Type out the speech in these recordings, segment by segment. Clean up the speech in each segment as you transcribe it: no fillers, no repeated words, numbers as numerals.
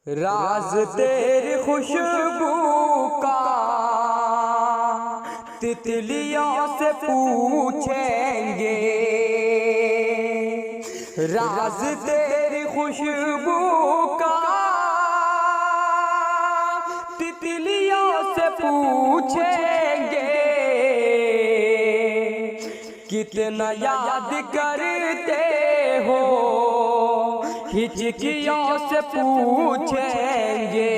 राज तेरी खुशबू का तितलियों से पूछेंगे। राज तेरी खुशबू का तितलियों से पूछेंगे। कितना याद करते हो हिचकियों से पूछेंगे।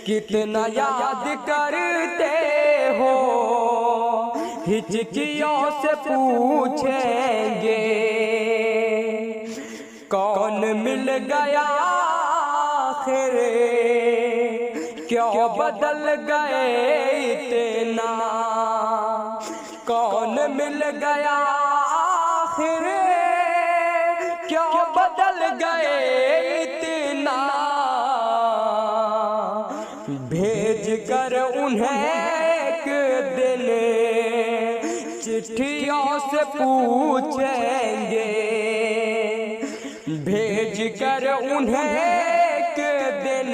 कितना याद करते हो हिचकियों से पूछेंगे। कौन मिल गया आखिर क्यों बदल गए इतना। कौन मिल गया आखिर क्यों बदल गए इतना। भेज कर उन्हें एक दिन चिट्ठियों से पूछेंगे। भेज कर उन्हें एक दिन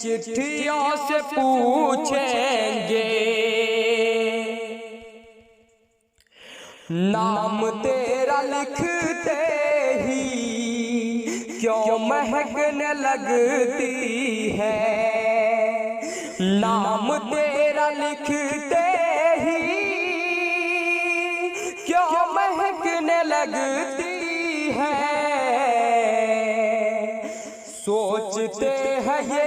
चिट्ठियों से पूछेंगे। नाम तेरा लिखते ही क्यों महकने लगती है। नाम तेरा लिखते ही क्यों महकने लगती है। सोचते हैं ये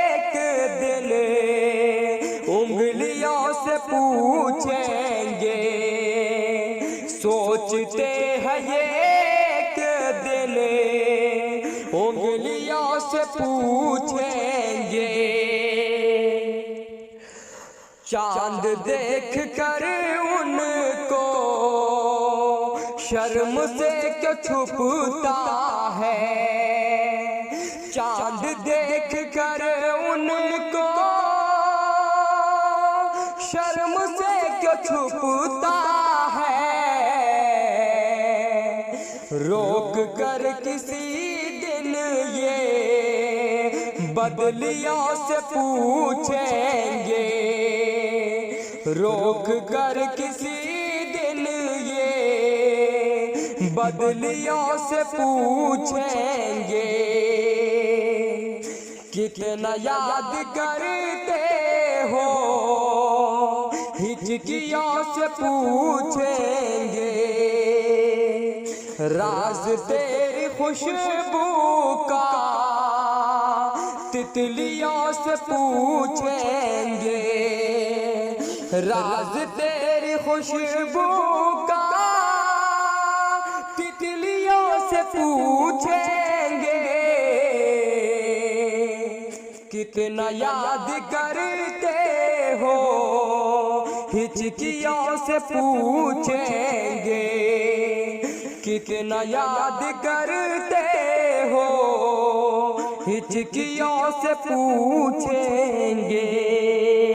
एक दिन उंगलियों से पूछेंगे। सोचते हैं ये एक दिन उंगलियों से पूछेंगे। चांद देख कर उनको शर्म से क्यों छुपता है। चांद देख कर उनको शर्म से क्यों छुपता है। रोक कर किसी दिन ये बदलियों से पूछेंगे। रोक कर किसी दिन ये बदलियों से पूछेंगे। कितना याद करते हो हिचकियों से पूछेंगे। राज तेरी खुशबू का तितलियों से पूछेंगे। राज तेरी खुशबू का तितलियों से पूछेंगे। कितना याद करते हो हिचकियों से पूछेंगे। कितना याद करते हो हिचकियों से पूछेंगे।